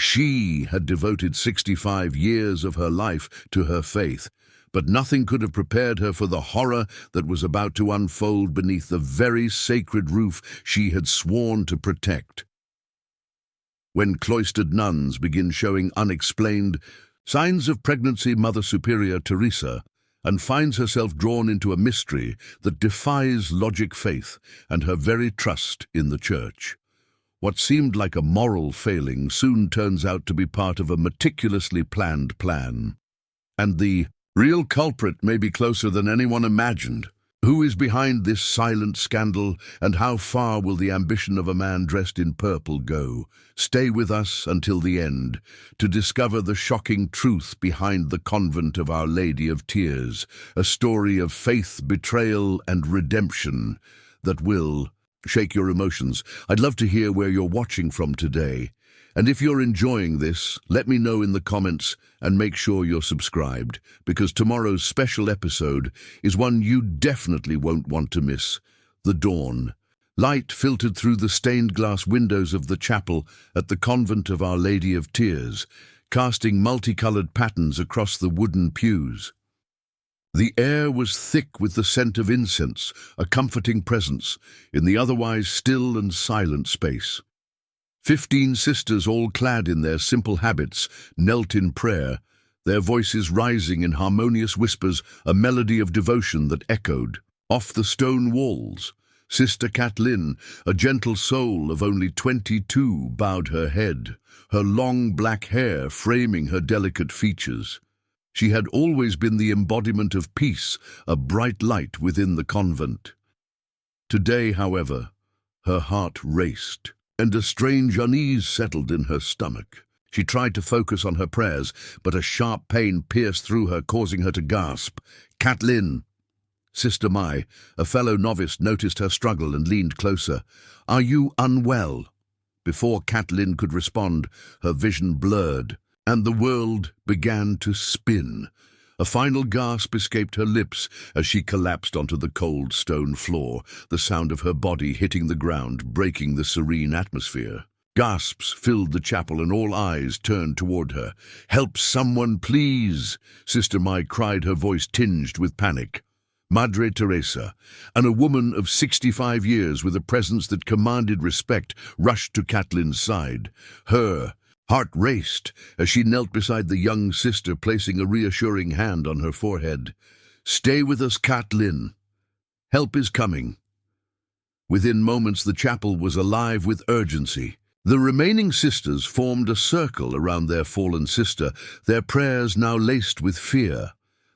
She had devoted 65 years of her life to her faith, but nothing could have prepared her for the horror that was about to unfold beneath the very sacred roof she had sworn to protect. When cloistered nuns begin showing unexplained signs of pregnancy, Mother Superior Teresa and finds herself drawn into a mystery that defies logic, faith, and her very trust in the Church. What seemed like a moral failing soon turns out to be part of a meticulously planned plan. And the real culprit may be closer than anyone imagined. Who is behind this silent scandal, and how far will the ambition of a man dressed in purple go? Stay with us until the end to discover the shocking truth behind the convent of Our Lady of Tears, a story of faith, betrayal, and redemption that will shake your emotions. I'd love to hear where you're watching from today. And if you're enjoying this, let me know in the comments and make sure you're subscribed, because tomorrow's special episode is one you definitely won't want to miss. The dawn. Light filtered through the stained glass windows of the chapel at the convent of Our Lady of Tears, casting multicolored patterns across the wooden pews. The air was thick with the scent of incense, a comforting presence in the otherwise still and silent space. 15 sisters, all clad in their simple habits, knelt in prayer, their voices rising in harmonious whispers, a melody of devotion that echoed off the stone walls. Sister Kathleen, a gentle soul of only 22, bowed her head, her long black hair framing her delicate features. She had always been the embodiment of peace, a bright light within the convent. Today, however, her heart raced, and a strange unease settled in her stomach. She tried to focus on her prayers, but a sharp pain pierced through her, causing her to gasp. "Kathleen!" Sister Mai, a fellow novice, noticed her struggle and leaned closer. "Are you unwell?" Before Kathleen could respond, her vision blurred, and the world began to spin. A final gasp escaped her lips as she collapsed onto the cold stone floor, the sound of her body hitting the ground, breaking the serene atmosphere. Gasps filled the chapel and all eyes turned toward her. "Help someone, please!" Sister Mai cried, her voice tinged with panic. Madre Teresa, and a woman of 65 years with a presence that commanded respect, rushed to Kathleen's side. Her heart raced as she knelt beside the young sister, placing a reassuring hand on her forehead. "Stay with us, Kathleen. Help is coming." Within moments, the chapel was alive with urgency. The remaining sisters formed a circle around their fallen sister, their prayers now laced with fear.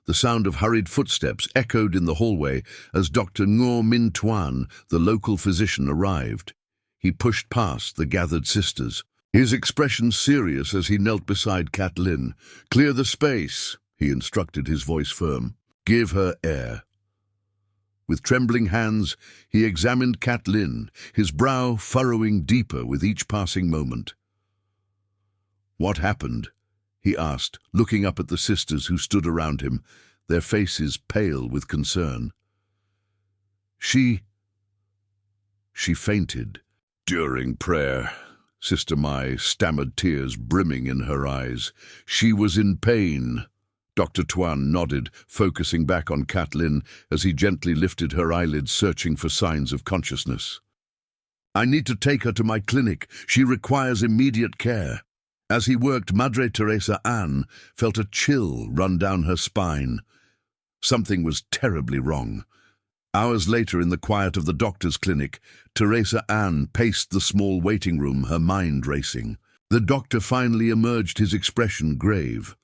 The sound of hurried footsteps echoed in the hallway as Dr. Ngo Min Tuan, the local physician, arrived. He pushed past the gathered sisters, his expression serious as he knelt beside Kathleen. "Clear the space," he instructed, his voice firm. "Give her air." With trembling hands, he examined Kathleen, his brow furrowing deeper with each passing moment. "What happened?" he asked, looking up at the sisters who stood around him, their faces pale with concern. She fainted during prayer." Sister Mai stammered, tears brimming in her eyes. "She was in pain." Dr. Tuan nodded, focusing back on Kathleen as he gently lifted her eyelids, searching for signs of consciousness. "I need to take her to my clinic. She requires immediate care." As he worked, Madre Teresa Ann felt a chill run down her spine. Something was terribly wrong. Hours later, in the quiet of the doctor's clinic, Teresa Ann paced the small waiting room, her mind racing. The doctor finally emerged, his expression grave.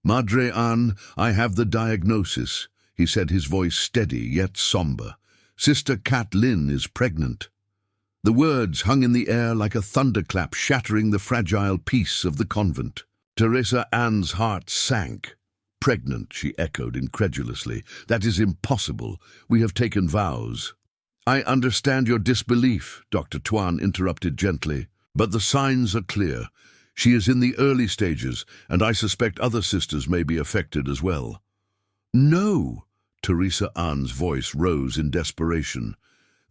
"Madre Ann, I have the diagnosis," he said, his voice steady yet somber. "Sister Kathleen is pregnant." The words hung in the air like a thunderclap, shattering the fragile peace of the convent. Teresa Ann's heart sank. "Pregnant," she echoed incredulously. "That is impossible. We have taken vows." "I understand your disbelief," Dr. Tuan interrupted gently, "but the signs are clear. She is in the early stages, and I suspect other sisters may be affected as well." "No!" Teresa Ann's voice rose in desperation.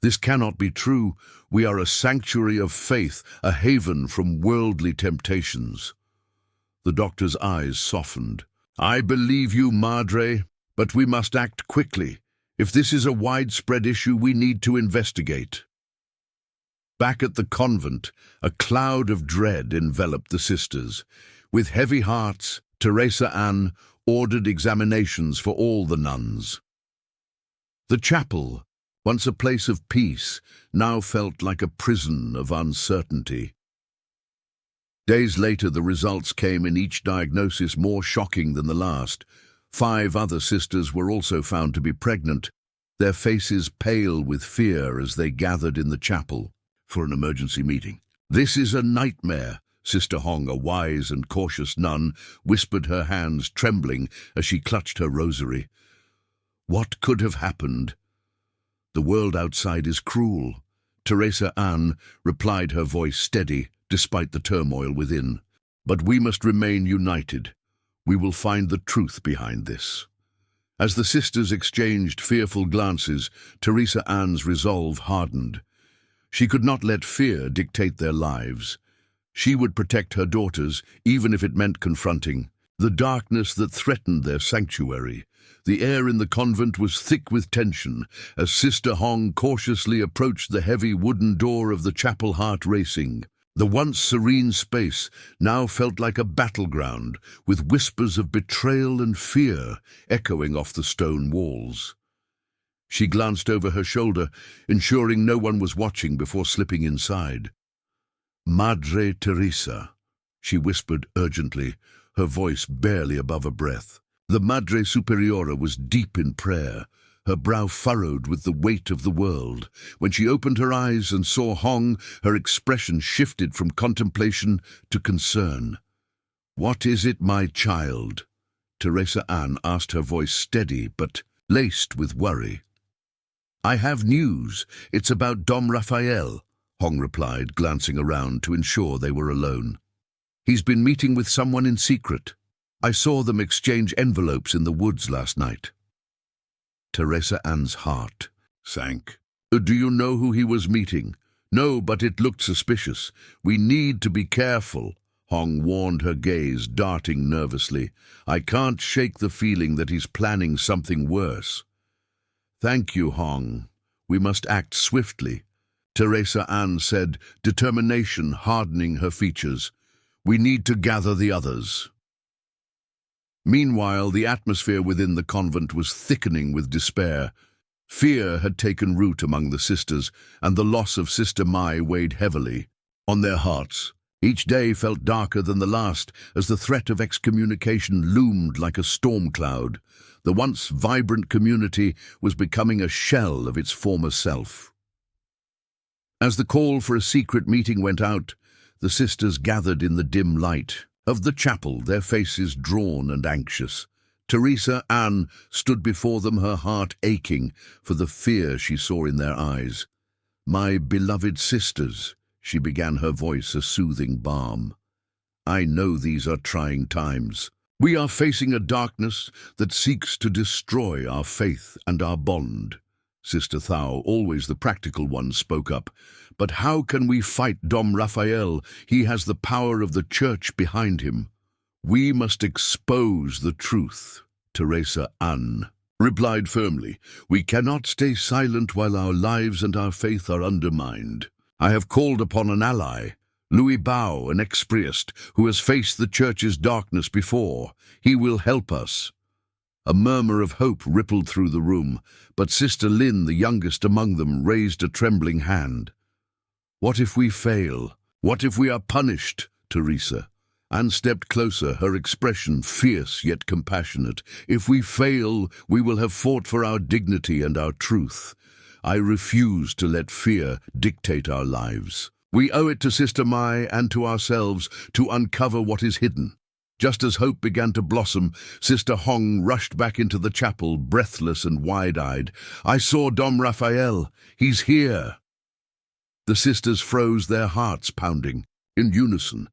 This cannot be true. We are a sanctuary of faith, a haven from worldly temptations. The doctor's eyes softened. I believe you, Madre, but we must act quickly. If this is a widespread issue, we need to investigate. Back at the convent, a cloud of dread enveloped the sisters. With heavy hearts, Teresa Ann ordered examinations for all the nuns. The chapel, once a place of peace, now felt like a prison of uncertainty. Days later, the results came, in each diagnosis more shocking than the last. 5 other sisters were also found to be pregnant, their faces pale with fear as they gathered in the chapel for an emergency meeting. This is a nightmare, Sister Hong, a wise and cautious nun, whispered, her hands trembling as she clutched her rosary. What could have happened? The world outside is cruel. Teresa Ann replied, her voice steady despite the turmoil within. But we must remain united. We will find the truth behind this. As the sisters exchanged fearful glances, Teresa Ann's resolve hardened. She could not let fear dictate their lives. She would protect her daughters, even if it meant confronting the darkness that threatened their sanctuary. The air in the convent was thick with tension as Sister Hong cautiously approached the heavy wooden door of the chapel, heart racing. The once serene space now felt like a battleground, with whispers of betrayal and fear echoing off the stone walls. She glanced over her shoulder, ensuring no one was watching before slipping inside. Madre Teresa, she whispered urgently, her voice barely above a breath. The Madre Superiora was deep in prayer, her brow furrowed with the weight of the world. When she opened her eyes and saw Hong, her expression shifted from contemplation to concern. What is it, my child? Teresa Ann asked, her voice steady but laced with worry. I have news. It's about Dom Raphael, Hong replied, glancing around to ensure they were alone. He's been meeting with someone in secret. I saw them exchange envelopes in the woods last night. Teresa Ann's heart sank. Do you know who he was meeting? No, but it looked suspicious. We need to be careful, Hong warned, her gaze darting nervously. I can't shake the feeling that he's planning something worse. Thank you, Hong. We must act swiftly, Teresa Ann said, determination hardening her features. We need to gather the others. Meanwhile, the atmosphere within the convent was thickening with despair. Fear had taken root among the sisters, and the loss of Sister Mai weighed heavily on their hearts. Each day felt darker than the last as the threat of excommunication loomed like a storm cloud. The once vibrant community was becoming a shell of its former self. As the call for a secret meeting went out, the sisters gathered in the dim light of the chapel, their faces drawn and anxious. Teresa Ann stood before them, her heart aching for the fear she saw in their eyes. My beloved sisters, she began, her voice a soothing balm. I know these are trying times. We are facing a darkness that seeks to destroy our faith and our bond. Sister Thao, always the practical one, spoke up. But how can we fight Dom Raphael? He has the power of the church behind him. We must expose the truth, Teresa Ann replied firmly. We cannot stay silent while our lives and our faith are undermined. I have called upon an ally, Louis Bao, an ex-priest who has faced the church's darkness before. He will help us. A murmur of hope rippled through the room, but Sister Lin, the youngest among them, raised a trembling hand. What if we fail? What if we are punished, Teresa? Anne stepped closer, her expression fierce yet compassionate. If we fail, we will have fought for our dignity and our truth. I refuse to let fear dictate our lives. We owe it to Sister Mai and to ourselves to uncover what is hidden. Just as hope began to blossom, Sister Hong rushed back into the chapel, breathless and wide-eyed. I saw Dom Raphael. He's here. The sisters froze, their hearts pounding. In unison,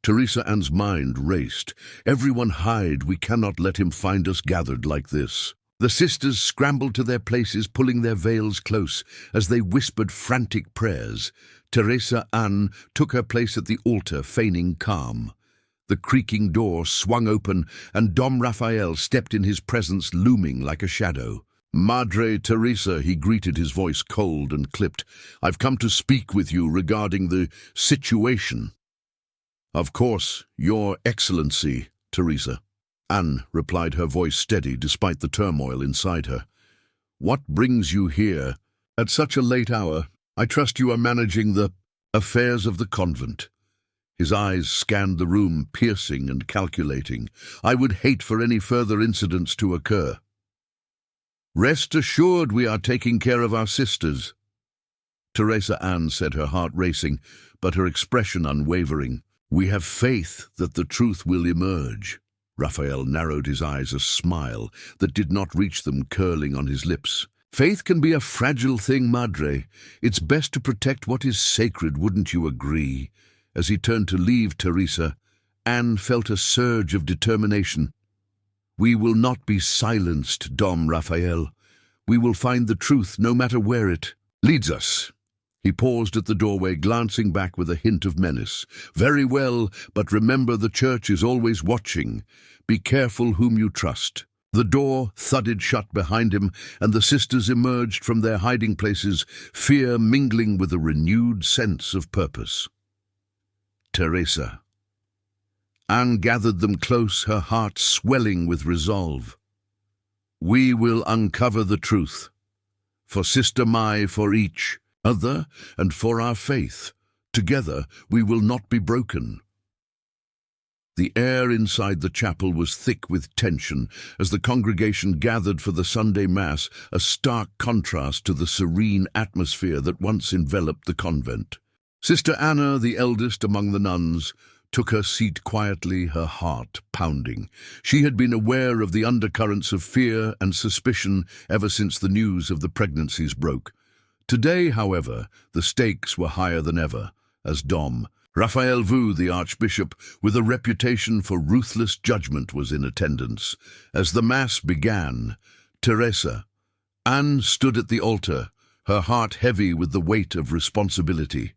Teresa Ann's mind raced. Everyone hide. We cannot let him find us gathered like this. The sisters scrambled to their places, pulling their veils close as they whispered frantic prayers. Teresa Ann took her place at the altar, feigning calm. The creaking door swung open, and Dom Raphael stepped in his presence, looming like a shadow. "Madre Teresa," he greeted, his voice cold and clipped. "I've come to speak with you regarding the situation." "Of course, Your Excellency, Teresa." Anne replied, her voice steady despite the turmoil inside her. "What brings you here at such a late hour? I trust you are managing the affairs of the convent." His eyes scanned the room, piercing and calculating. "I would hate for any further incidents to occur." "Rest assured we are taking care of our sisters," Teresa Ann said, her heart racing, but her expression unwavering. "We have faith that the truth will emerge." Raphael narrowed his eyes, a smile that did not reach them curling on his lips. "Faith can be a fragile thing, Madre. It's best to protect what is sacred, wouldn't you agree?" As he turned to leave Teresa, Anne felt a surge of determination. "We will not be silenced, Dom Raphael. We will find the truth, no matter where it leads us." He paused at the doorway, glancing back with a hint of menace. "Very well, but remember the church is always watching. Be careful whom you trust." The door thudded shut behind him, and the sisters emerged from their hiding places, fear mingling with a renewed sense of purpose. Teresa. Anne gathered them close, her heart swelling with resolve. "We will uncover the truth. For Sister Mai, for each other, and for our faith. Together we will not be broken." The air inside the chapel was thick with tension as the congregation gathered for the Sunday Mass, a stark contrast to the serene atmosphere that once enveloped the convent. Sister Anna, the eldest among the nuns, took her seat quietly, her heart pounding. She had been aware of the undercurrents of fear and suspicion ever since the news of the pregnancies broke. Today, however, the stakes were higher than ever, as Dom Raphael Vu, the archbishop, with a reputation for ruthless judgment, was in attendance. As the Mass began, Teresa Anne stood at the altar, her heart heavy with the weight of responsibility.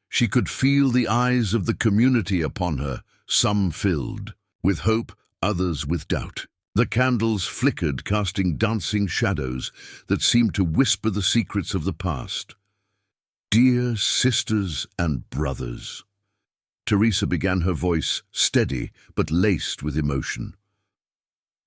She could feel the eyes of the community upon her, some filled with hope, others with doubt. The candles flickered, casting dancing shadows that seemed to whisper the secrets of the past. "Dear sisters and brothers," Teresa began, her voice steady but laced with emotion.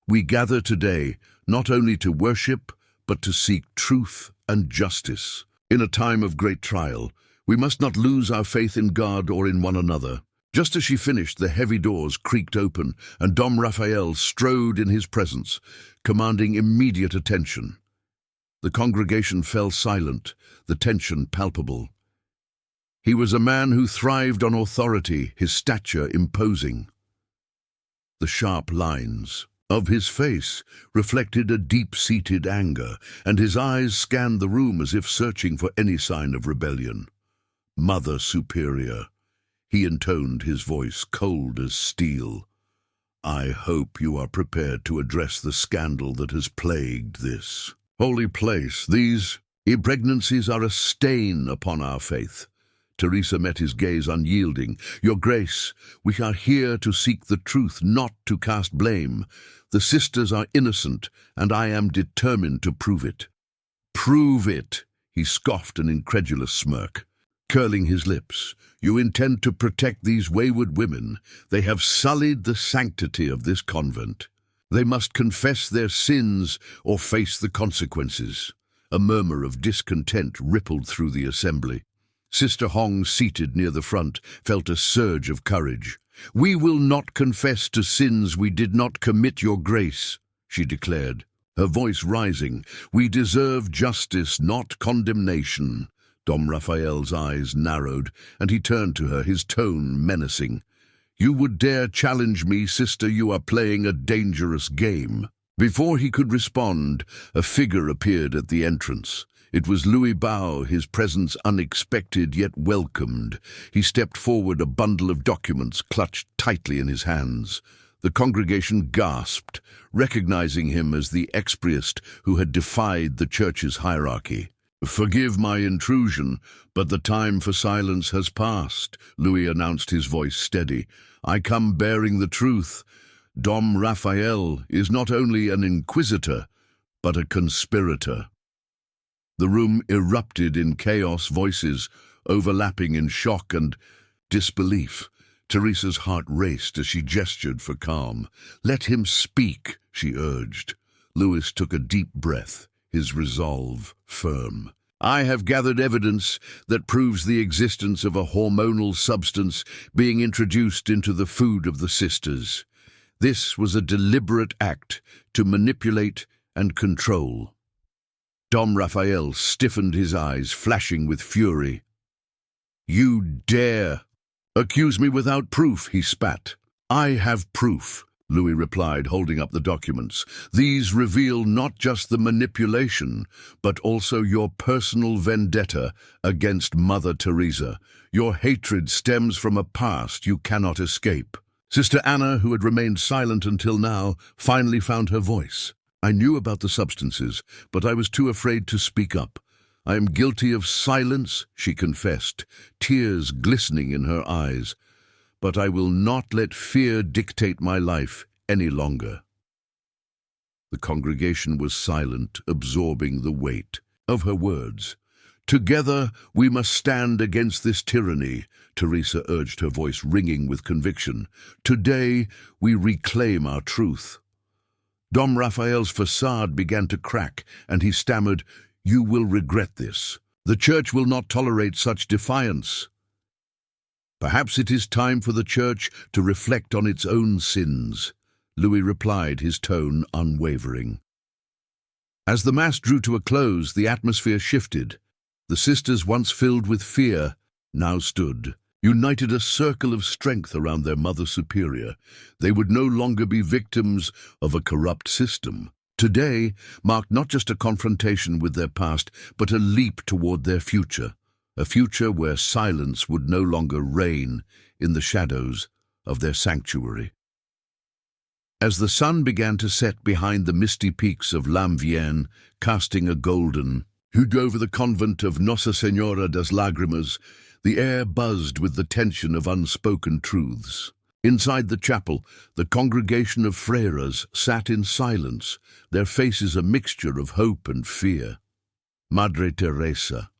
"We gather today not only to worship, but to seek truth and justice. In a time of great trial, we must not lose our faith in God or in one another." Just as she finished, the heavy doors creaked open, and Dom Raphael strode in his presence, commanding immediate attention. The congregation fell silent, the tension palpable. He was a man who thrived on authority, his stature imposing. The sharp lines of his face reflected a deep-seated anger, and his eyes scanned the room as if searching for any sign of rebellion. "Mother Superior," he intoned, his voice cold as steel, "I hope you are prepared to address the scandal that has plagued this holy place. These pregnancies are a stain upon our faith." Teresa met his gaze unyielding. "Your Grace, we are here to seek the truth, not to cast blame. The sisters are innocent, and I am determined to prove it." "Prove it," he scoffed, an incredulous smirk, curling his lips. "You intend to protect these wayward women. They have sullied the sanctity of this convent. They must confess their sins or face the consequences." A murmur of discontent rippled through the assembly. Sister Hong, seated near the front, felt a surge of courage. "We will not confess to sins we did not commit, Your Grace," she declared, her voice rising. "We deserve justice, not condemnation." Dom Raphael's eyes narrowed, and he turned to her, his tone menacing. "You would dare challenge me, sister? You are playing a dangerous game." Before he could respond, a figure appeared at the entrance. It was Louis Bao, his presence unexpected yet welcomed. He stepped forward, a bundle of documents clutched tightly in his hands. The congregation gasped, recognizing him as the ex-priest who had defied the church's hierarchy. "Forgive my intrusion, but the time for silence has passed," Louis announced, his voice steady. "I come bearing the truth. Dom Raphael is not only an inquisitor, but a conspirator." The room erupted in chaos, voices overlapping in shock and disbelief. Teresa's heart raced as she gestured for calm. "Let him speak," she urged. Louis took a deep breath, his resolve firm. "I have gathered evidence that proves the existence of a hormonal substance being introduced into the food of the sisters. This was a deliberate act to manipulate and control." Dom Raphael stiffened, his eyes flashing with fury. "You dare accuse me without proof," he spat. "I have proof," Louis replied, holding up the documents. "These reveal not just the manipulation, but also your personal vendetta against Mother Teresa. Your hatred stems from a past you cannot escape." Sister Anna, who had remained silent until now, finally found her voice. "I knew about the substances, but I was too afraid to speak up. I am guilty of silence," she confessed, tears glistening in her eyes. "But I will not let fear dictate my life any longer." The congregation was silent, absorbing the weight of her words. "Together we must stand against this tyranny," Teresa urged, her voice ringing with conviction. "Today we reclaim our truth." Dom Raphael's facade began to crack, and he stammered, "You will regret this. The Church will not tolerate such defiance." "Perhaps it is time for the Church to reflect on its own sins," Louis replied, his tone unwavering. As the Mass drew to a close, the atmosphere shifted. The sisters, once filled with fear, now stood, united, a circle of strength around their Mother Superior. They would no longer be victims of a corrupt system. Today marked not just a confrontation with their past, but a leap toward their future, a future where silence would no longer reign in the shadows of their sanctuary. As the sun began to set behind the misty peaks of Lamvienne, casting a golden hue over the convent of Nossa Senhora das Lágrimas, the air buzzed with the tension of unspoken truths. Inside the chapel, the congregation of freiras sat in silence, their faces a mixture of hope and fear. Madre Teresa.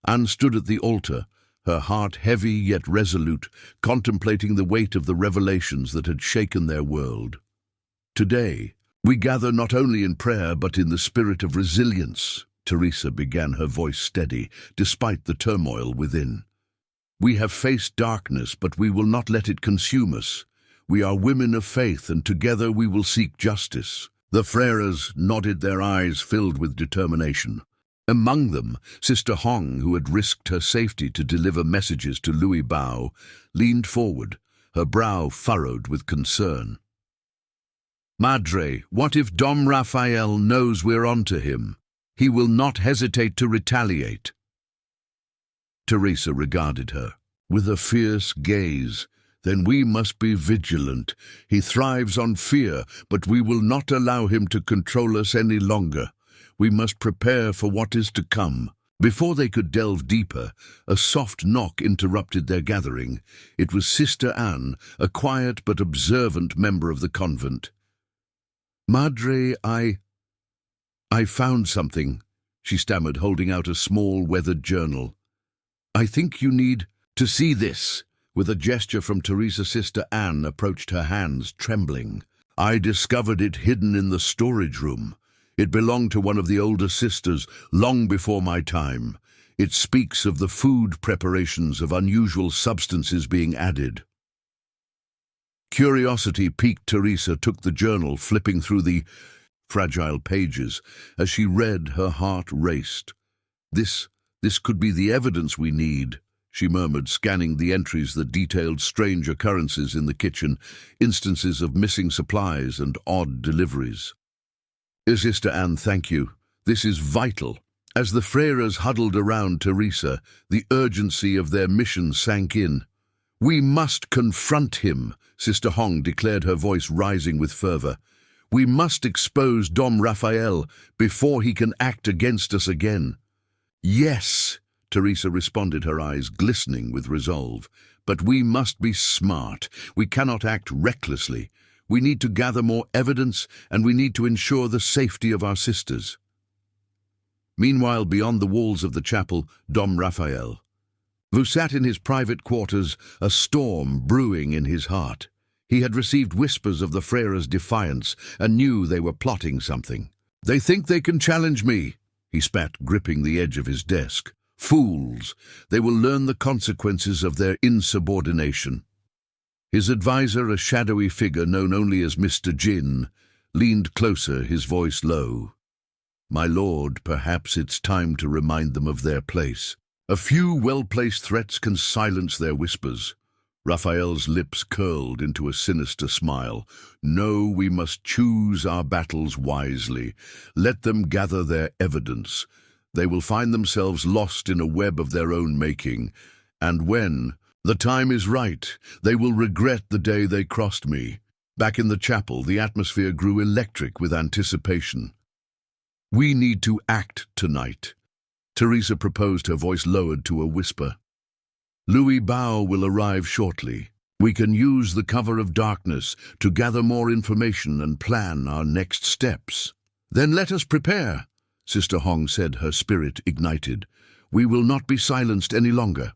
Anne stood at the altar, her heart heavy yet resolute, contemplating the weight of the revelations that had shaken their world. "Today, we gather not only in prayer but in the spirit of resilience," Teresa began, her voice steady, despite the turmoil within. "We have faced darkness, but we will not let it consume us. We are women of faith, and together we will seek justice." The freiras nodded, their eyes filled with determination. Among them, Sister Hong, who had risked her safety to deliver messages to Louis Bao, leaned forward, her brow furrowed with concern. "Madre, what if Dom Raphael knows we're onto him? He will not hesitate to retaliate." Teresa regarded her with a fierce gaze. "Then we must be vigilant. He thrives on fear, but we will not allow him to control us any longer. We must prepare for what is to come." Before they could delve deeper, a soft knock interrupted their gathering. It was Sister Anne, a quiet but observant member of the convent. "Madre, I found something," she stammered, holding out a small weathered journal. "I think you need to see this." With a gesture from Teresa, Sister Anne approached, her hands trembling. "I discovered it hidden in the storage room. It belonged to one of the older sisters, long before my time. It speaks of the food preparations of unusual substances being added." Curiosity piqued. Teresa took the journal, flipping through the fragile pages. As she read, her heart raced. This could be the evidence we need," she murmured, scanning the entries that detailed strange occurrences in the kitchen, instances of missing supplies and odd deliveries. "Sister Anne, thank you. This is vital." As the freiras huddled around Teresa, the urgency of their mission sank in. We must confront him, Sister Hong declared, her voice rising with fervor. We must expose Dom Raphael before he can act against us again. Yes, Teresa responded, her eyes glistening with resolve. But we must be smart. We cannot act recklessly. We need to gather more evidence, and we need to ensure the safety of our sisters. Meanwhile, beyond the walls of the chapel, Dom Raphael, who sat in his private quarters, a storm brewing in his heart. He had received whispers of the Freres' defiance and knew they were plotting something. "They think they can challenge me," he spat, gripping the edge of his desk. "Fools! They will learn the consequences of their insubordination." His advisor, a shadowy figure known only as Mr. Jin, leaned closer, his voice low. "My lord, perhaps it's time to remind them of their place. A few well-placed threats can silence their whispers." Raphael's lips curled into a sinister smile. "No, we must choose our battles wisely. Let them gather their evidence. They will find themselves lost in a web of their own making, and when the time is right, they will regret the day they crossed me." Back in the chapel, the atmosphere grew electric with anticipation. "We need to act tonight," Teresa proposed, her voice lowered to a whisper. "Louis Bao will arrive shortly. We can use the cover of darkness to gather more information and plan our next steps." "Then let us prepare," Sister Hong said, her spirit ignited. "We will not be silenced any longer."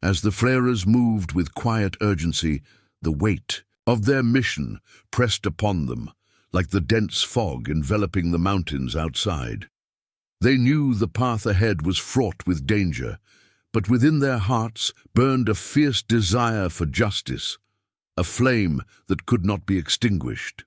As the Freres moved with quiet urgency, the weight of their mission pressed upon them, like the dense fog enveloping the mountains outside. They knew the path ahead was fraught with danger, but within their hearts burned a fierce desire for justice, a flame that could not be extinguished.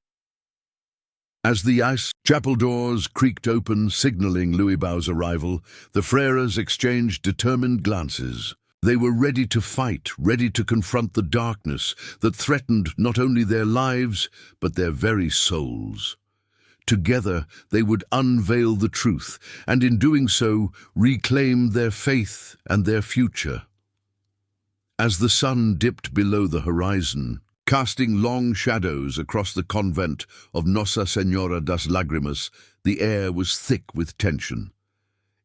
As the ice chapel doors creaked open, signaling Louis Bao's arrival, the Freres exchanged determined glances. They were ready to fight, ready to confront the darkness that threatened not only their lives, but their very souls. Together they would unveil the truth, and in doing so reclaim their faith and their future. As the sun dipped below the horizon, casting long shadows across the convent of Nossa Senhora das Lágrimas, the air was thick with tension.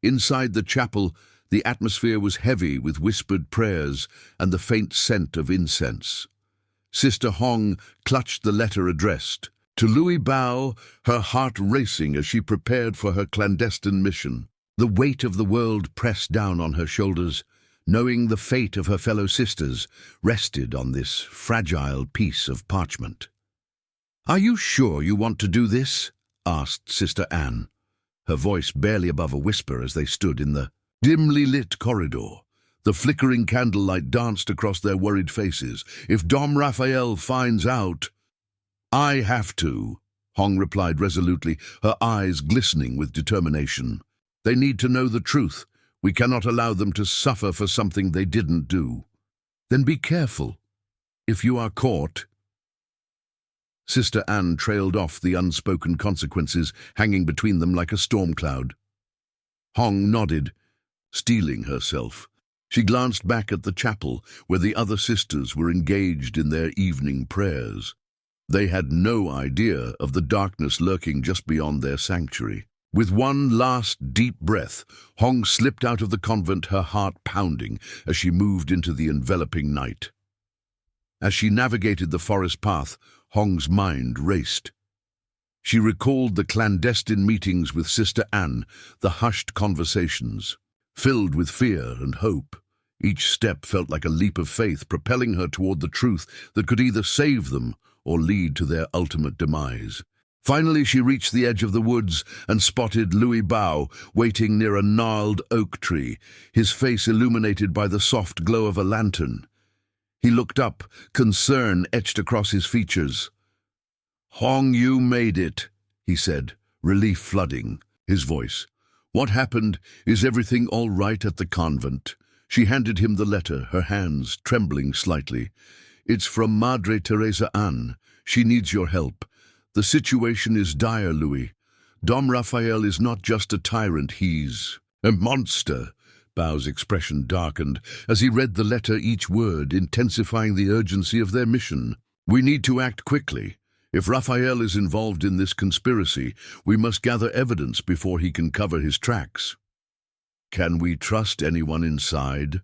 Inside the chapel, the atmosphere was heavy with whispered prayers and the faint scent of incense. Sister Hong clutched the letter addressed to Louis Bao, her heart racing as she prepared for her clandestine mission. The weight of the world pressed down on her shoulders, knowing the fate of her fellow sisters rested on this fragile piece of parchment. "Are you sure you want to do this?" asked Sister Anne, her voice barely above a whisper as they stood in the dimly lit corridor. The flickering candlelight danced across their worried faces. "If Dom Raphael finds out—" "I have to," Hong replied resolutely, her eyes glistening with determination. "They need to know the truth. We cannot allow them to suffer for something they didn't do." "Then be careful. If you are caught—" Sister Anne trailed off, the unspoken consequences hanging between them like a storm cloud. Hong nodded, steeling herself. She glanced back at the chapel, where the other sisters were engaged in their evening prayers. They had no idea of the darkness lurking just beyond their sanctuary. With one last deep breath, Hong slipped out of the convent, her heart pounding as she moved into the enveloping night. As she navigated the forest path, Hong's mind raced. She recalled the clandestine meetings with Sister Anne, the hushed conversations, filled with fear and hope. Each step felt like a leap of faith, propelling her toward the truth that could either save them or lead to their ultimate demise. Finally, she reached the edge of the woods and spotted Louis Bao waiting near a gnarled oak tree, his face illuminated by the soft glow of a lantern. He looked up, concern etched across his features. "Hong, you made it," he said, relief flooding his voice. "What happened? Is everything all right at the convent?" She handed him the letter, her hands trembling slightly. "It's from Madre Teresa Ann. She needs your help. The situation is dire, Louis. Dom Raphael is not just a tyrant, he's a monster. Bao's expression darkened as he read the letter, each word intensifying the urgency of their mission. We need to act quickly. If Raphael is involved in this conspiracy, we must gather evidence before he can cover his tracks. Can we trust anyone inside?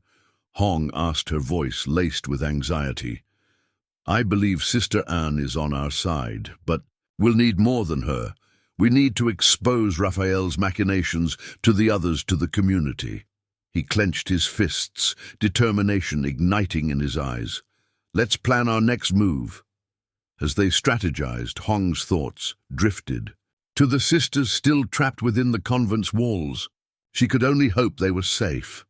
Hong asked, her voice laced with anxiety. I believe Sister Anne is on our side, but we'll need more than her. We need to expose Raphael's machinations to the others, to the community. He clenched his fists, determination igniting in his eyes. Let's plan our next move. As they strategized, Hong's thoughts drifted to the sisters still trapped within the convent's walls. She could only hope they were safe.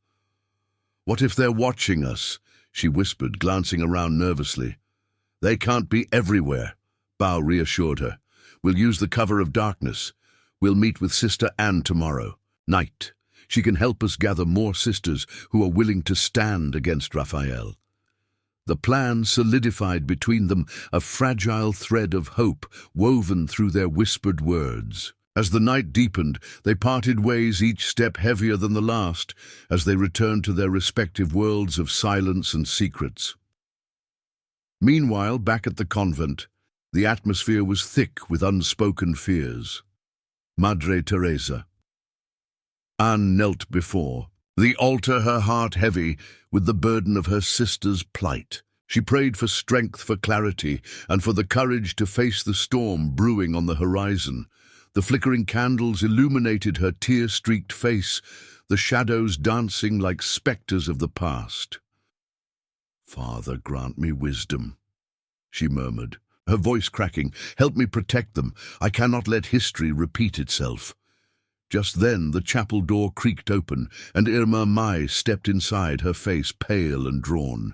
What if they're watching us? She whispered, glancing around nervously. They can't be everywhere, Bao reassured her. We'll use the cover of darkness. We'll meet with Sister Anne tomorrow night. She can help us gather more sisters who are willing to stand against Raphael. The plan solidified between them, a fragile thread of hope woven through their whispered words. As the night deepened, they parted ways, each step heavier than the last, as they returned to their respective worlds of silence and secrets. Meanwhile, back at the convent, the atmosphere was thick with unspoken fears. Madre Teresa. Anne knelt before the altar, her heart heavy with the burden of her sister's plight. She prayed for strength, for clarity, and for the courage to face the storm brewing on the horizon. The flickering candles illuminated her tear-streaked face, the shadows dancing like spectres of the past. Father, grant me wisdom, she murmured, her voice cracking. Help me protect them. I cannot let history repeat itself. Just then the chapel door creaked open, and Irma Mai stepped inside, her face pale and drawn.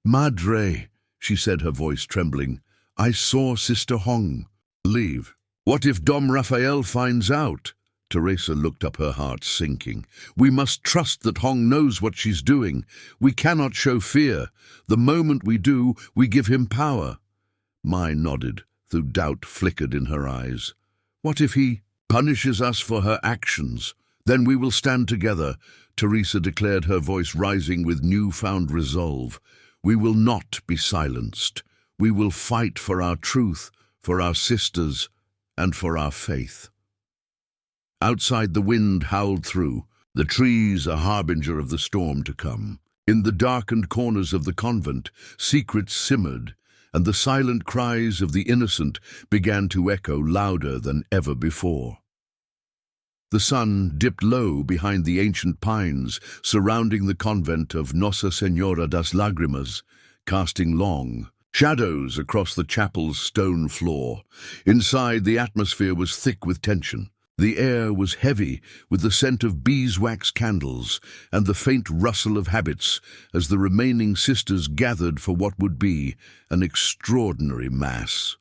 Madre, she said, her voice trembling, I saw Sister Hong. Leave. What if Dom Raphael finds out? Teresa looked up, her heart sinking. We must trust that Hong knows what she's doing. We cannot show fear. The moment we do, we give him power. Mai nodded, though doubt flickered in her eyes. What if he punishes us for her actions? Then we will stand together, Teresa declared, her voice rising with newfound resolve. We will not be silenced. We will fight for our truth, for our sisters, and for our faith. Outside, the wind howled through, the trees a harbinger of the storm to come. In the darkened corners of the convent, secrets simmered, and the silent cries of the innocent began to echo louder than ever before. The sun dipped low behind the ancient pines surrounding the convent of Nossa Senhora das Lágrimas, casting long shadows across the chapel's stone floor. Inside, the atmosphere was thick with tension. The air was heavy with the scent of beeswax candles and the faint rustle of habits as the remaining sisters gathered for what would be an extraordinary mass.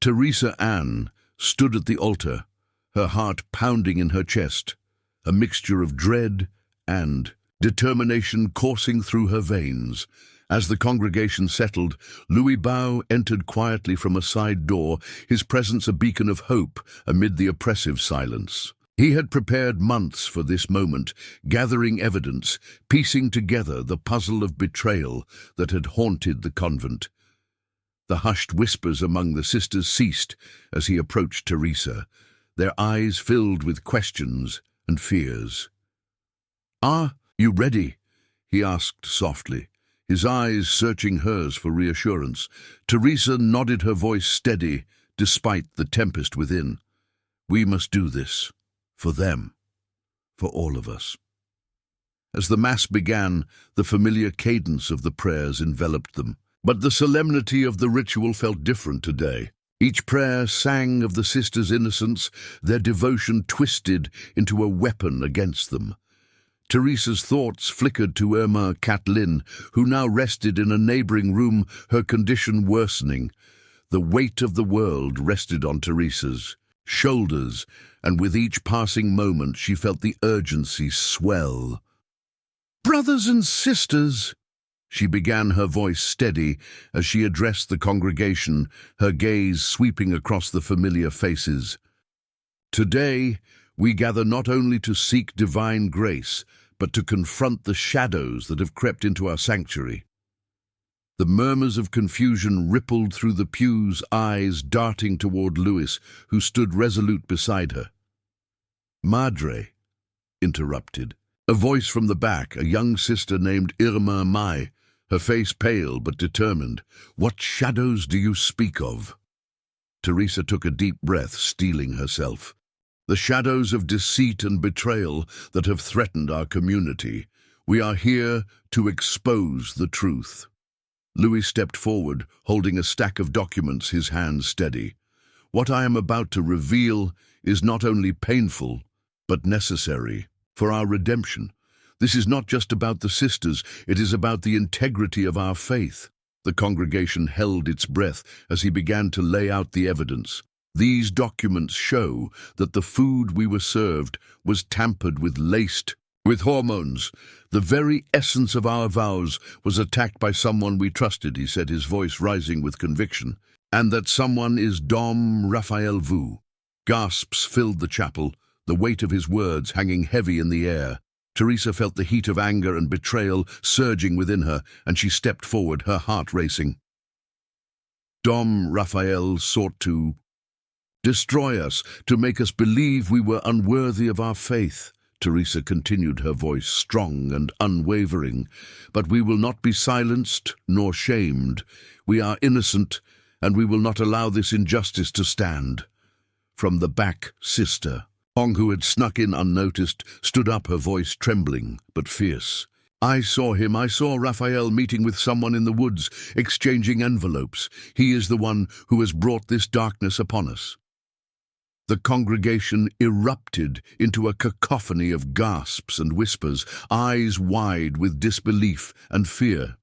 Teresa Anne stood at the altar, her heart pounding in her chest, a mixture of dread and determination coursing through her veins. As the congregation settled, Louis Bao entered quietly from a side door, his presence a beacon of hope amid the oppressive silence. He had prepared months for this moment, gathering evidence, piecing together the puzzle of betrayal that had haunted the convent. The hushed whispers among the sisters ceased as he approached Teresa, their eyes filled with questions and fears. "Are you ready?" he asked softly, his eyes searching hers for reassurance. Teresa nodded, her voice steady despite the tempest within. "We must do this. For them. For all of us." As the Mass began, the familiar cadence of the prayers enveloped them. But the solemnity of the ritual felt different today. Each prayer sang of the sisters' innocence, their devotion twisted into a weapon against them. Teresa's thoughts flickered to Irma Catlin, who now rested in a neighboring room, her condition worsening. The weight of the world rested on Teresa's shoulders, and with each passing moment she felt the urgency swell. "Brothers and sisters," she began, her voice steady as she addressed the congregation, her gaze sweeping across the familiar faces. "Today, we gather not only to seek divine grace, but to confront the shadows that have crept into our sanctuary. The murmurs of confusion rippled through the pews, eyes darting toward Louis, who stood resolute beside her. "Madre," interrupted. A voice from the back, a young sister named Irma Mai, her face pale but determined. "What shadows do you speak of?" Teresa took a deep breath, steeling herself. "The shadows of deceit and betrayal that have threatened our community. We are here to expose the truth." Louis stepped forward, holding a stack of documents, his hands steady. "What I am about to reveal is not only painful, but necessary for our redemption. This is not just about the sisters, it is about the integrity of our faith." The congregation held its breath as he began to lay out the evidence. "These documents show that the food we were served was tampered with, laced with hormones. The very essence of our vows was attacked by someone we trusted," he said, his voice rising with conviction. "And that someone is Dom Raphael Vu." Gasps filled the chapel, the weight of his words hanging heavy in the air. Teresa felt the heat of anger and betrayal surging within her, and she stepped forward, her heart racing. "Dom Raphael sought to destroy us, to make us believe we were unworthy of our faith," Teresa continued, her voice strong and unwavering. "But we will not be silenced nor shamed. We are innocent, and we will not allow this injustice to stand." From the back, Sister Hong, who had snuck in unnoticed, stood up, her voice trembling but fierce. "I saw him. I saw Raphael meeting with someone in the woods, exchanging envelopes. He is the one who has brought this darkness upon us." The congregation erupted into a cacophony of gasps and whispers, eyes wide with disbelief and fear.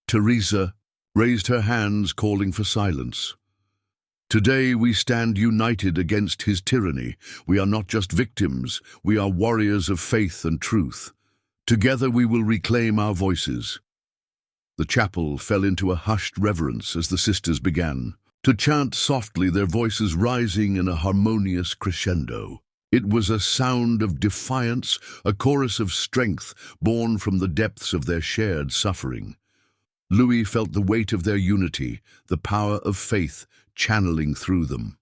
Teresa raised her hands, calling for silence. "Today we stand united against his tyranny. We are not just victims, we are warriors of faith and truth. Together we will reclaim our voices." The chapel fell into a hushed reverence as the sisters began to chant softly, their voices rising in a harmonious crescendo. It was a sound of defiance, a chorus of strength born from the depths of their shared suffering. Louis felt the weight of their unity, the power of faith channeling through them.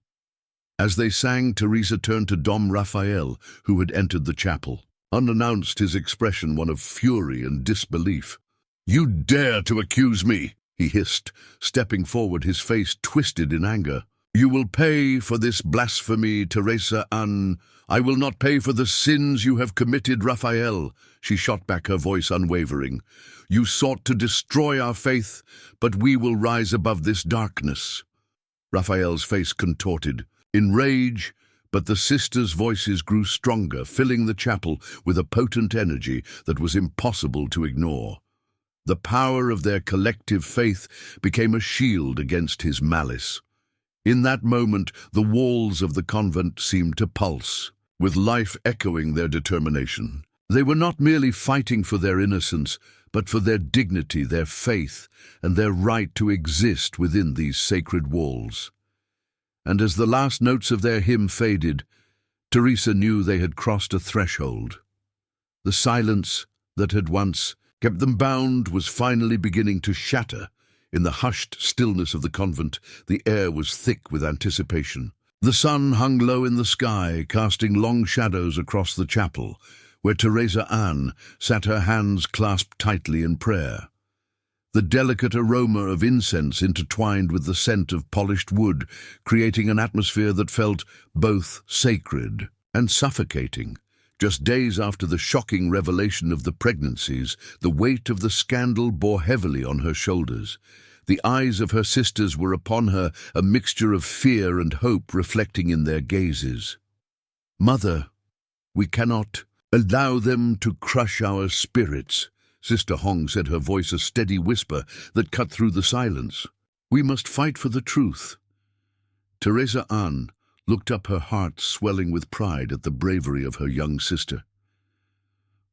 As they sang, Teresa turned to Dom Raphael, who had entered the chapel. Unannounced, his expression one of fury and disbelief. "You dare to accuse me!" he hissed, stepping forward, his face twisted in anger. "You will pay for this blasphemy, Teresa Ann. I will not pay for the sins you have committed, Raphael." She shot back, her voice unwavering. "You sought to destroy our faith, but we will rise above this darkness." Raphael's face contorted, in rage, but the sisters' voices grew stronger, filling the chapel with a potent energy that was impossible to ignore. The power of their collective faith became a shield against his malice. In that moment, the walls of the convent seemed to pulse, with life echoing their determination. They were not merely fighting for their innocence, but for their dignity, their faith, and their right to exist within these sacred walls. And as the last notes of their hymn faded, Teresa knew they had crossed a threshold. The silence that had once kept them bound was finally beginning to shatter. In the hushed stillness of the convent, the air was thick with anticipation. The sun hung low in the sky, casting long shadows across the chapel, where Teresa Ann sat, her hands clasped tightly in prayer. The delicate aroma of incense intertwined with the scent of polished wood, creating an atmosphere that felt both sacred and suffocating. Just days after the shocking revelation of the pregnancies, the weight of the scandal bore heavily on her shoulders. The eyes of her sisters were upon her, a mixture of fear and hope reflecting in their gazes. "Mother, we cannot allow them to crush our spirits," Sister Hong said, her voice a steady whisper that cut through the silence. "We must fight for the truth." Teresa Ann looked up, her heart swelling with pride at the bravery of her young sister.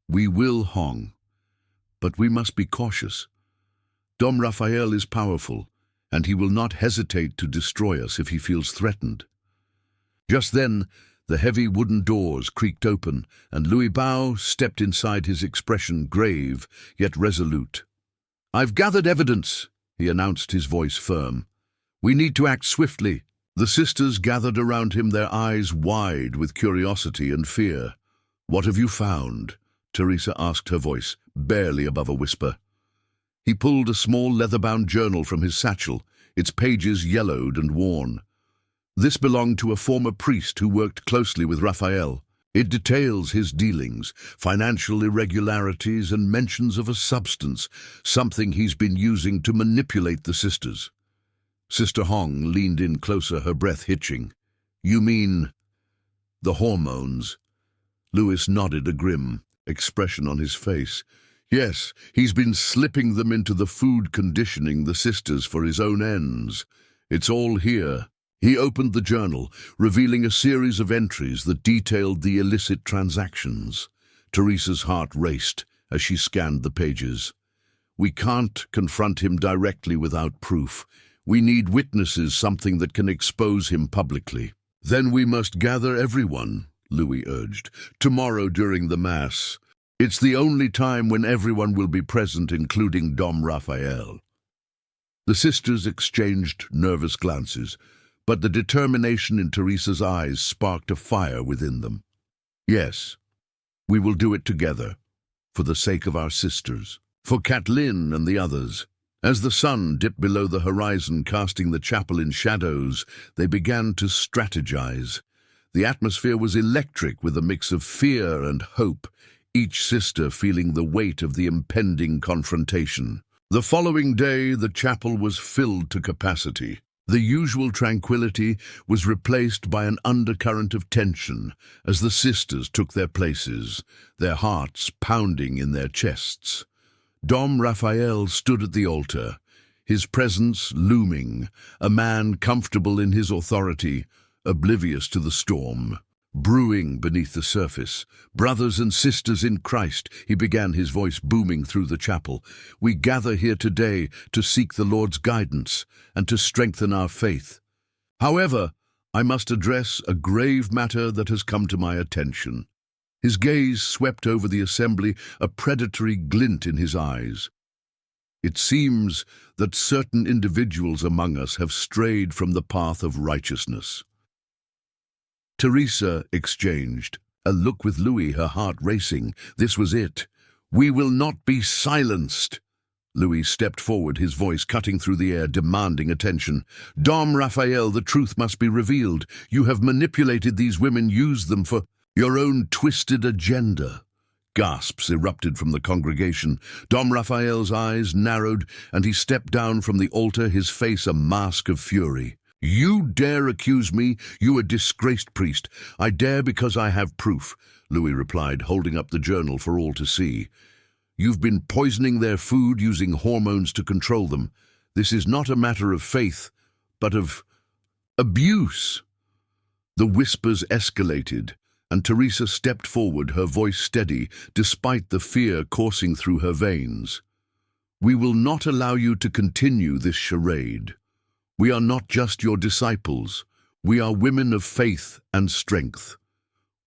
"We will, Hong, but we must be cautious. Dom Raphael is powerful, and he will not hesitate to destroy us if he feels threatened." Just then, The heavy wooden doors creaked open, and Louis Bao stepped inside, his expression grave, yet resolute. "I've gathered evidence," he announced, his voice firm. "We need to act swiftly." The sisters gathered around him, their eyes wide with curiosity and fear. "What have you found?" Teresa asked, her voice barely above a whisper. He pulled a small leather-bound journal from his satchel, its pages yellowed and worn. This belonged to a former priest who worked closely with Raphael. It details his dealings, financial irregularities, and mentions of a substance, something he's been using to manipulate the sisters. Sister Hong leaned in closer, her breath hitching. "You mean the hormones?" Louis nodded, a grim expression on his face. "Yes, he's been slipping them into the food, conditioning the sisters for his own ends. It's all here." He opened the journal, revealing a series of entries that detailed the illicit transactions. Teresa's heart raced as she scanned the pages. "We can't confront him directly without proof. We need witnesses, something that can expose him publicly." "Then we must gather everyone," Louis urged. "Tomorrow during the Mass. It's the only time when everyone will be present, including Dom Raphael." The sisters exchanged nervous glances, but the determination in Teresa's eyes sparked a fire within them. "Yes, we will do it together, for the sake of our sisters, for Kathleen and the others." As the sun dipped below the horizon, casting the chapel in shadows, they began to strategize. The atmosphere was electric, with a mix of fear and hope, each sister feeling the weight of the impending confrontation. The following day, the chapel was filled to capacity. The usual tranquility was replaced by an undercurrent of tension as the sisters took their places, their hearts pounding in their chests. Dom Raphael stood at the altar, his presence looming, a man comfortable in his authority, oblivious to the storm. Brewing beneath the surface. "Brothers and sisters in Christ," he began, his voice booming through the chapel, "we gather here today to seek the Lord's guidance and to strengthen our faith. However, I must address a grave matter that has come to my attention." His gaze swept over the assembly, a predatory glint in his eyes. "It seems that certain individuals among us have strayed from the path of righteousness." Teresa exchanged a look with Louis, her heart racing. This was it. "We will not be silenced." Louis stepped forward, his voice cutting through the air, demanding attention. "Dom Raphael, the truth must be revealed. You have manipulated these women, used them for your own twisted agenda." Gasps erupted from the congregation. Dom Raphael's eyes narrowed, and he stepped down from the altar, his face a mask of fury. "You dare accuse me, you a disgraced priest?" "I dare because I have proof," Louis replied, holding up the journal for all to see. "You've been poisoning their food, using hormones to control them. This is not a matter of faith, but of abuse." The whispers escalated, and Teresa stepped forward, her voice steady, despite the fear coursing through her veins. "We will not allow you to continue this charade. We are not just your disciples. We are women of faith and strength.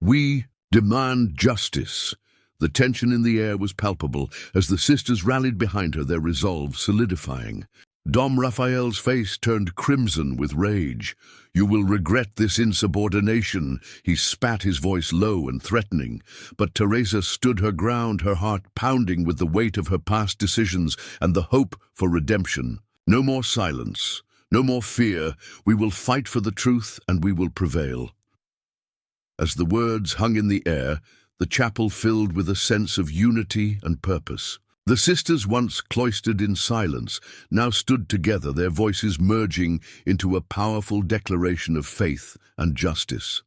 We demand justice." The tension in the air was palpable as the sisters rallied behind her, their resolve solidifying. Dom Raphael's face turned crimson with rage. "You will regret this insubordination," he spat, his voice low and threatening. But Teresa stood her ground, her heart pounding with the weight of her past decisions and the hope for redemption. "No more silence. No more fear. We will fight for the truth, and we will prevail." As the words hung in the air, the chapel filled with a sense of unity and purpose. The sisters, once cloistered in silence, now stood together, their voices merging into a powerful declaration of faith and justice.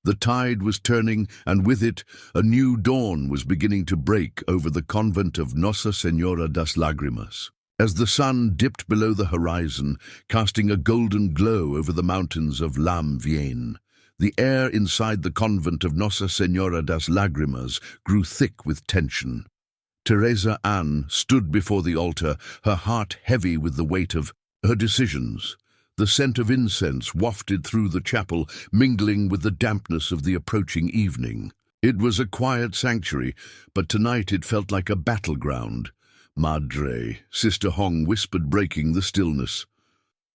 The tide was turning, and with it, a new dawn was beginning to break over the convent of Nossa Senhora das Lágrimas. As the sun dipped below the horizon, casting a golden glow over the mountains of Lam Vienne, the air inside the convent of Nossa Senhora das Lágrimas grew thick with tension. Teresa Ann stood before the altar, her heart heavy with the weight of her decisions. The scent of incense wafted through the chapel, mingling with the dampness of the approaching evening. It was a quiet sanctuary, but tonight it felt like a battleground. "Madre," Sister Hong whispered, breaking the stillness.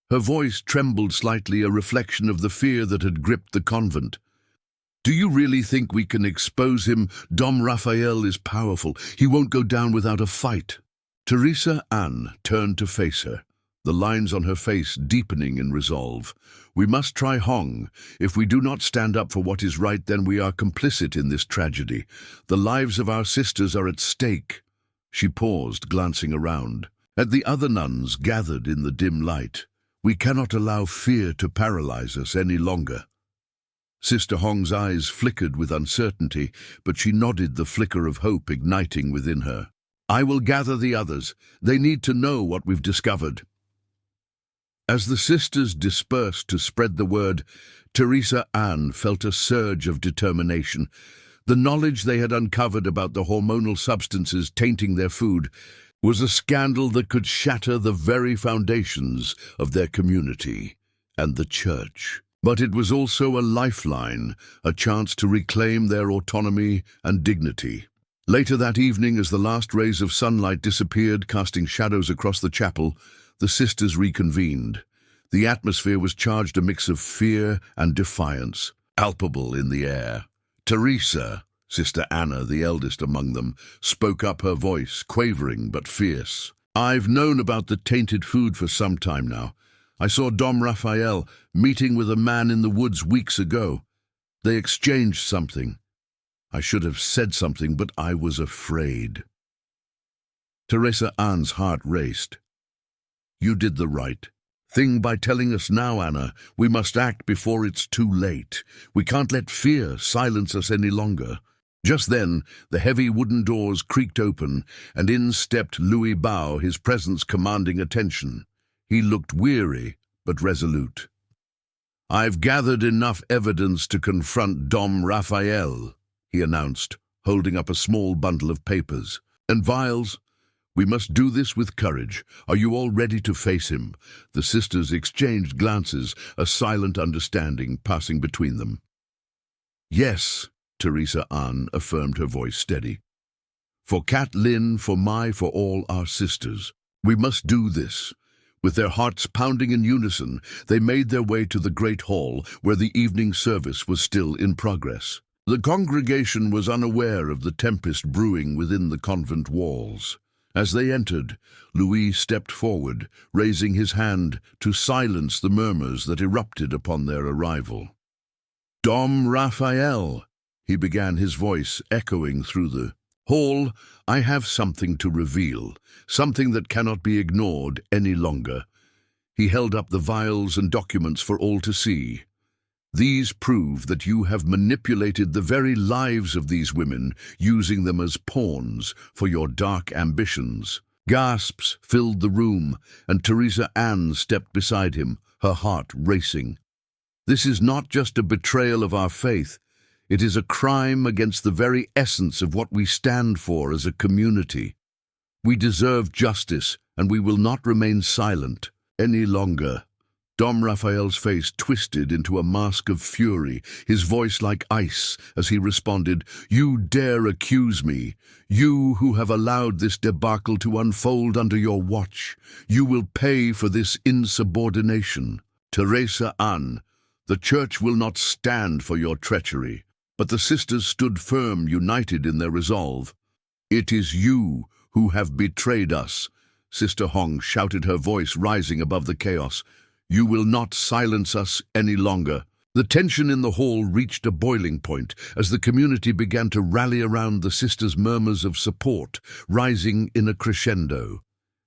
Her voice trembled slightly, a reflection of the fear that had gripped the convent. "Do you really think we can expose him? Dom Raphael is powerful. He won't go down without a fight." Teresa Ann turned to face her, the lines on her face deepening in resolve. "We must try Hong. If we do not stand up for what is right, then we are complicit in this tragedy. The lives of our sisters are at stake." She paused, glancing around at the other nuns gathered in the dim light. "We cannot allow fear to paralyze us any longer." Sister Hong's eyes flickered with uncertainty, but she nodded, the flicker of hope igniting within her. "I will gather the others. They need to know what we've discovered." As the sisters dispersed to spread the word, Teresa Ann felt a surge of determination. The knowledge they had uncovered about the hormonal substances tainting their food was a scandal that could shatter the very foundations of their community and the church. But it was also a lifeline, a chance to reclaim their autonomy and dignity. Later that evening, as the last rays of sunlight disappeared, casting shadows across the chapel, the sisters reconvened. The atmosphere was charged, a mix of fear and defiance, palpable in the air. "Teresa," Sister Anna, the eldest among them, spoke up, her voice quavering but fierce. "I've known about the tainted food for some time now. I saw Dom Raphael meeting with a man in the woods weeks ago. They exchanged something. I should have said something, but I was afraid." Teresa Ann's heart raced. "You did the right thing by telling us now, Anna. We must act before it's too late. We can't let fear silence us any longer." Just then, the heavy wooden doors creaked open, and in stepped Louis Bao, his presence commanding attention. He looked weary, but resolute. "I've gathered enough evidence to confront Dom Raphael," he announced, holding up a small bundle of papers. "And vials. We must do this with courage. Are you all ready to face him?" The sisters exchanged glances, a silent understanding passing between them. "Yes," Teresa Ann affirmed, her voice steady. "For Cat Lin, for all our sisters. We must do this." With their hearts pounding in unison, they made their way to the great hall, where the evening service was still in progress. The congregation was unaware of the tempest brewing within the convent walls. As they entered, Louis stepped forward, raising his hand to silence the murmurs that erupted upon their arrival. "Dom Raphael," he began, his voice echoing through the hall, "I have something to reveal, something that cannot be ignored any longer." He held up the vials and documents for all to see. "These prove that you have manipulated the very lives of these women, using them as pawns for your dark ambitions." Gasps filled the room, and Teresa Ann stepped beside him, her heart racing. "This is not just a betrayal of our faith. It is a crime against the very essence of what we stand for as a community. We deserve justice, and we will not remain silent any longer." Dom Raphael's face twisted into a mask of fury, his voice like ice, as he responded, "You dare accuse me? You who have allowed this debacle to unfold under your watch. You will pay for this insubordination. Teresa Ann, the Church will not stand for your treachery." But the sisters stood firm, united in their resolve. "It is you who have betrayed us," Sister Hong shouted, her voice rising above the chaos. "You will not silence us any longer." The tension in the hall reached a boiling point as the community began to rally around the sisters' murmurs of support, rising in a crescendo.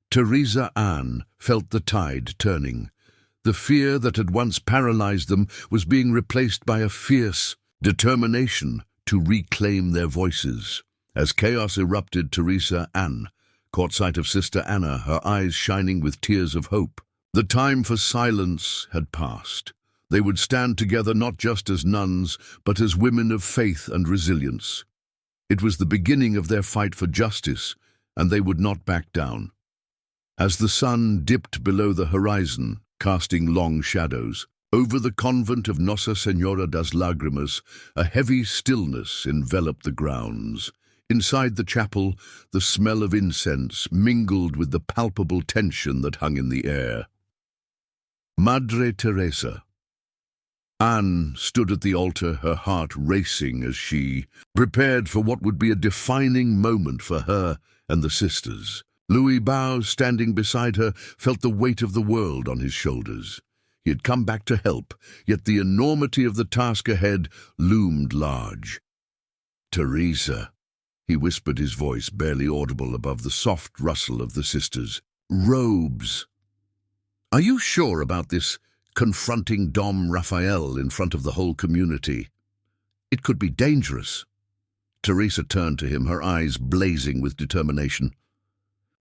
Teresa Ann felt the tide turning. The fear that had once paralyzed them was being replaced by a fierce determination to reclaim their voices. As chaos erupted, Teresa Ann caught sight of Sister Anna, her eyes shining with tears of hope. The time for silence had passed. They would stand together not just as nuns, but as women of faith and resilience. It was the beginning of their fight for justice, and they would not back down. As the sun dipped below the horizon, casting long shadows. Over the convent of Nossa Senhora das Lágrimas, a heavy stillness enveloped the grounds. Inside the chapel, the smell of incense mingled with the palpable tension that hung in the air. Madre Teresa. Anne stood at the altar, her heart racing as she prepared for what would be a defining moment for her and the sisters. Louis Bao, standing beside her, felt the weight of the world on his shoulders. He had come back to help, yet the enormity of the task ahead loomed large. "Teresa," he whispered, his voice barely audible above the soft rustle of the sisters' robes. "Are you sure about this, confronting Dom Raphael in front of the whole community? It could be dangerous." Teresa turned to him, her eyes blazing with determination.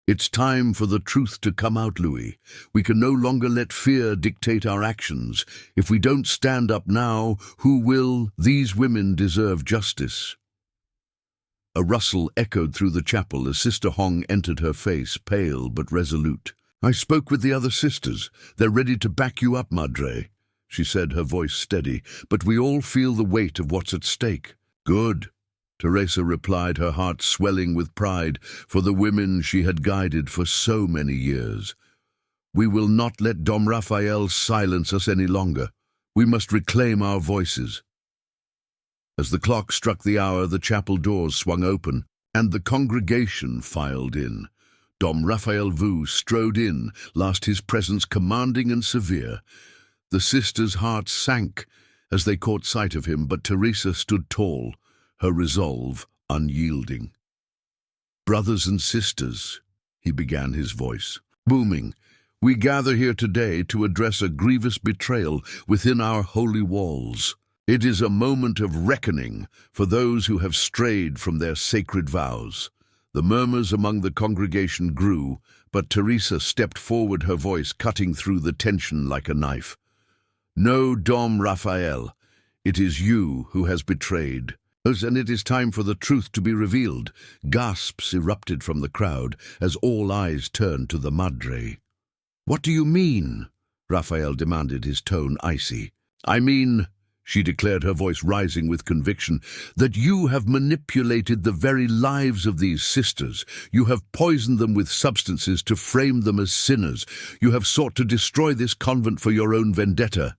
"It's time for the truth to come out, Louis. We can no longer let fear dictate our actions. If we don't stand up now, who will? These women deserve justice." A rustle echoed through the chapel as Sister Hong entered, her face pale but resolute. "I spoke with the other sisters. They're ready to back you up, Madre," she said, her voice steady. "But we all feel the weight of what's at stake." "Good," Teresa replied, her heart swelling with pride for the women she had guided for so many years. "We will not let Dom Raphael silence us any longer. We must reclaim our voices." As the clock struck the hour, the chapel doors swung open, and the congregation filed in. Dom Raphael Vu strode in, last his presence commanding and severe. The sisters' hearts sank as they caught sight of him, but Teresa stood tall, her resolve unyielding. "Brothers and sisters," he began, his voice booming, "we gather here today to address a grievous betrayal within our holy walls. It is a moment of reckoning for those who have strayed from their sacred vows." The murmurs among the congregation grew, but Teresa stepped forward, her voice cutting through the tension like a knife. "No, Dom Raphael, it is you who has betrayed. And it is time for the truth to be revealed." Gasps erupted from the crowd as all eyes turned to the Madre. "What do you mean?" Raphael demanded, his tone icy. "I mean," she declared, her voice rising with conviction, "that you have manipulated the very lives of these sisters. You have poisoned them with substances to frame them as sinners. You have sought to destroy this convent for your own vendetta."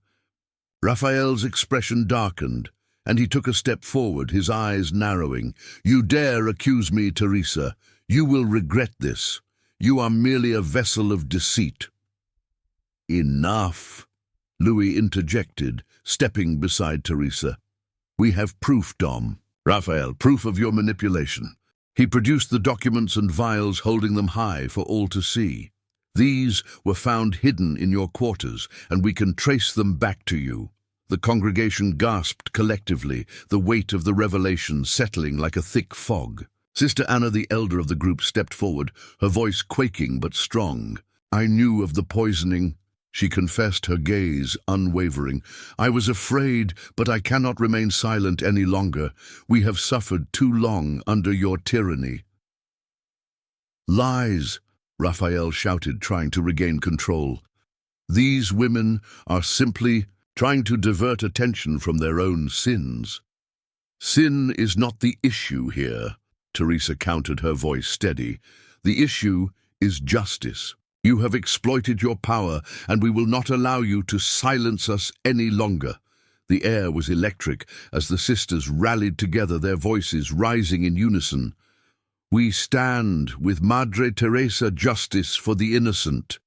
Raphael's expression darkened, and he took a step forward, his eyes narrowing. "You dare accuse me, Teresa. You will regret this. You are merely a vessel of deceit." "Enough," Louis interjected, stepping beside Teresa. "We have proof, Dom. Raphael, proof of your manipulation." He produced the documents and vials, holding them high for all to see. "These were found hidden in your quarters, and we can trace them back to you." The congregation gasped collectively, the weight of the revelation settling like a thick fog. Sister Anna, the elder of the group, stepped forward, her voice quaking but strong. "I knew of the poisoning," she confessed, her gaze unwavering. "I was afraid, but I cannot remain silent any longer. We have suffered too long under your tyranny." "Lies," Raphael shouted, trying to regain control. "These women are simply trying to divert attention from their own sins." "Sin is not the issue here," Teresa countered, her voice steady. "The issue is justice. You have exploited your power, and we will not allow you to silence us any longer." The air was electric as the sisters rallied together, their voices rising in unison. "We stand with Madre Teresa, justice for the innocent."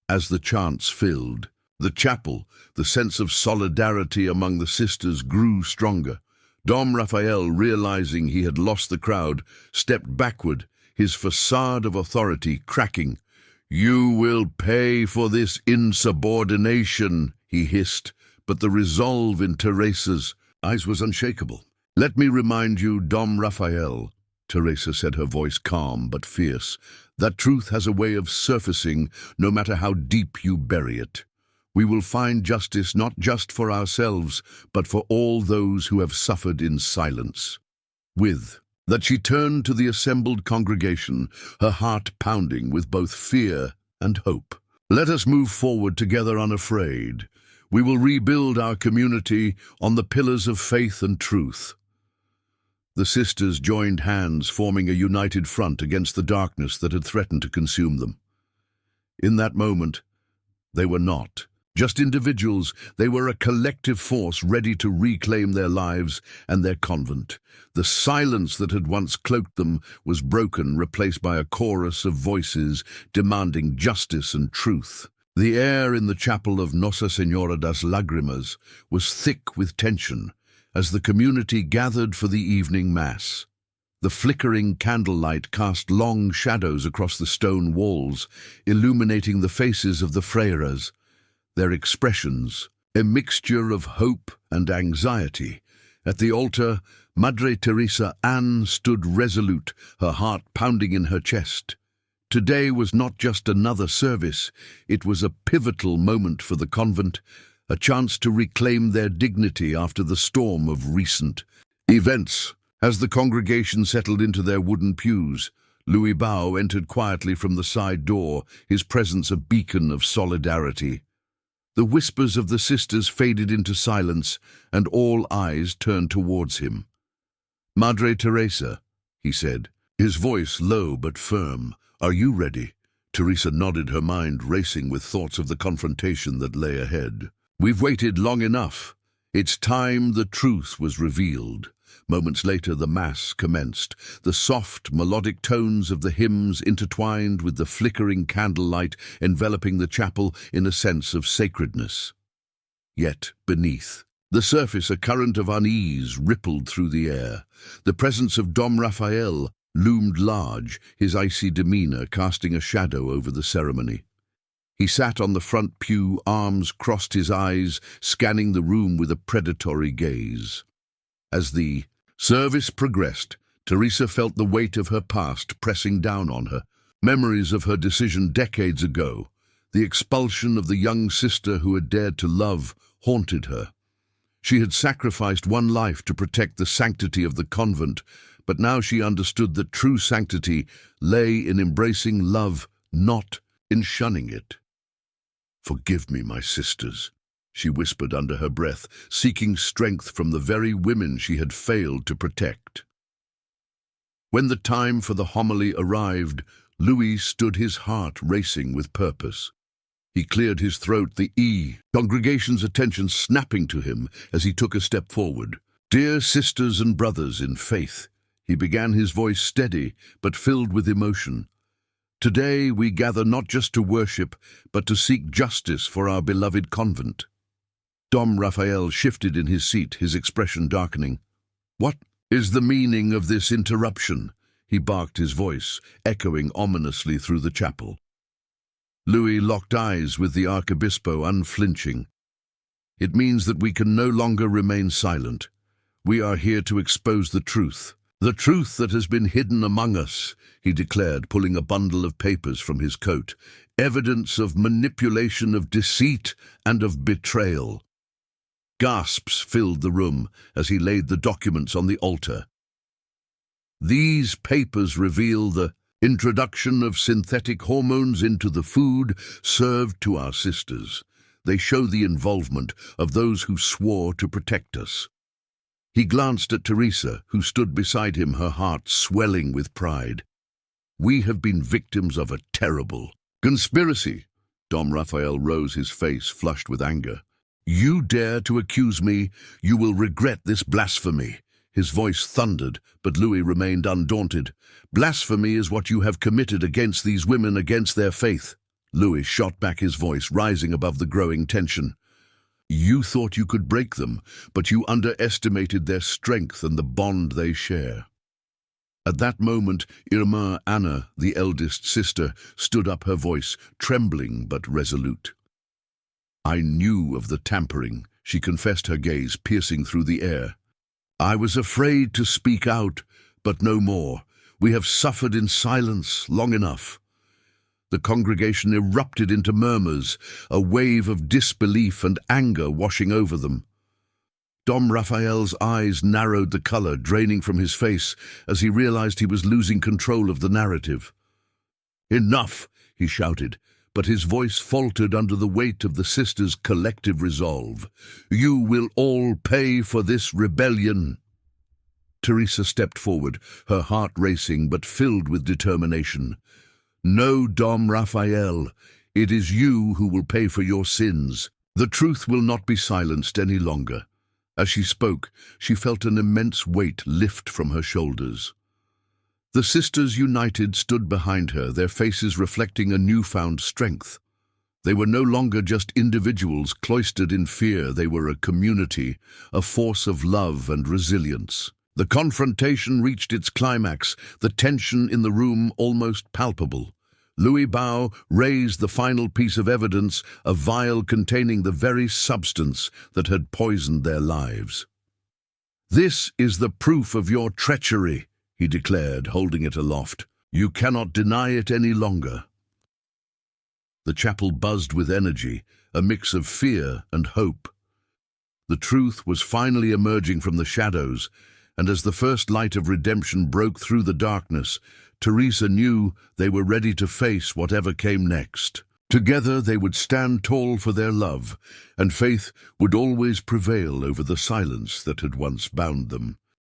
As the chants filled the chapel, the sense of solidarity among the sisters grew stronger. Dom Raphael, realizing he had lost the crowd, stepped backward, his facade of authority cracking. "You will pay for this insubordination," he hissed, but the resolve in Teresa's eyes was unshakable. "Let me remind you, Dom Raphael," Teresa said, her voice calm but fierce, "that truth has a way of surfacing no matter how deep you bury it. We will find justice not just for ourselves, but for all those who have suffered in silence." With that, she turned to the assembled congregation, her heart pounding with both fear and hope. Let us move forward together unafraid. We will rebuild our community on the pillars of faith and truth." The sisters joined hands, forming a united front against the darkness that had threatened to consume them. In that moment, they were not just individuals, they were a collective force ready to reclaim their lives and their convent. The silence that had once cloaked them was broken, replaced by a chorus of voices demanding justice and truth. The air in the chapel of Nossa Senhora das Lágrimas was thick with tension as the community gathered for the evening mass. The flickering candlelight cast long shadows across the stone walls, illuminating the faces of the freiras, their expressions, a mixture of hope and anxiety. At the altar, Madre Teresa Ann stood resolute, her heart pounding in her chest. Today was not just another service, it was a pivotal moment for the convent, a chance to reclaim their dignity after the storm of recent events. As the congregation settled into their wooden pews, Louis Bao entered quietly from the side door, his presence a beacon of solidarity. The whispers of the sisters faded into silence, and all eyes turned towards him. "Madre Teresa," he said, his voice low but firm, "are you ready?" Teresa nodded, her mind racing with thoughts of the confrontation that lay ahead. "We've waited long enough. It's time the truth was revealed." Moments later, the Mass commenced. The soft, melodic tones of the hymns intertwined with the flickering candlelight, enveloping the chapel in a sense of sacredness. Yet, beneath the surface, a current of unease rippled through the air. The presence of Dom Raphael loomed large, his icy demeanor casting a shadow over the ceremony. He sat on the front pew, arms crossed, his eyes scanning the room with a predatory gaze. As the service progressed, Teresa felt the weight of her past pressing down on her. Memories of her decision decades ago, the expulsion of the young sister who had dared to love, haunted her. She had sacrificed one life to protect the sanctity of the convent, but now she understood that true sanctity lay in embracing love, not in shunning it. "Forgive me, my sisters," she whispered under her breath, seeking strength from the very women she had failed to protect. When the time for the homily arrived, Louis stood, his heart racing with purpose. He cleared his throat, the congregation's attention snapping to him as he took a step forward. "Dear sisters and brothers in faith," he began, his voice steady but filled with emotion. "Today we gather not just to worship, but to seek justice for our beloved convent." Dom Raphael shifted in his seat, his expression darkening. "What is the meaning of this interruption?" he barked, his voice echoing ominously through the chapel. Louis locked eyes with the archibispo, unflinching. "It means that we can no longer remain silent. We are here to expose the truth that has been hidden among us," he declared, pulling a bundle of papers from his coat. "Evidence of manipulation, of deceit, and of betrayal." Gasps filled the room as he laid the documents on the altar. "These papers reveal the introduction of synthetic hormones into the food served to our sisters. They show the involvement of those who swore to protect us." He glanced at Teresa, who stood beside him, her heart swelling with pride. "We have been victims of a terrible conspiracy." Dom Raphael rose, his face flushed with anger. "You dare to accuse me? You will regret this blasphemy." His voice thundered, but Louis remained undaunted. "Blasphemy is what you have committed against these women, against their faith." Louis shot back, his voice rising above the growing tension. "You thought you could break them, but you underestimated their strength and the bond they share." At that moment, Irma Anna, the eldest sister, stood up, her voice trembling but resolute. "I knew of the tampering," she confessed, her gaze piercing through the air. "I was afraid to speak out, but no more. We have suffered in silence long enough." The congregation erupted into murmurs, a wave of disbelief and anger washing over them. Dom Raphael's eyes narrowed, the color draining from his face as he realized he was losing control of the narrative. "Enough," he shouted, but his voice faltered under the weight of the sisters' collective resolve. "You will all pay for this rebellion." Teresa stepped forward, her heart racing but filled with determination. "No, Dom Raphael, it is you who will pay for your sins. The truth will not be silenced any longer." As she spoke, she felt an immense weight lift from her shoulders. The sisters united stood behind her, their faces reflecting a newfound strength. They were no longer just individuals cloistered in fear, they were a community, a force of love and resilience. The confrontation reached its climax, the tension in the room almost palpable. Louis Bao raised the final piece of evidence, a vial containing the very substance that had poisoned their lives. "This is the proof of your treachery," he declared, holding it aloft. "You cannot deny it any longer." The chapel buzzed with energy, a mix of fear and hope. The truth was finally emerging from the shadows, and as the first light of redemption broke through the darkness, Teresa knew they were ready to face whatever came next. Together they would stand tall for their love, and faith would always prevail over the silence that had once bound them.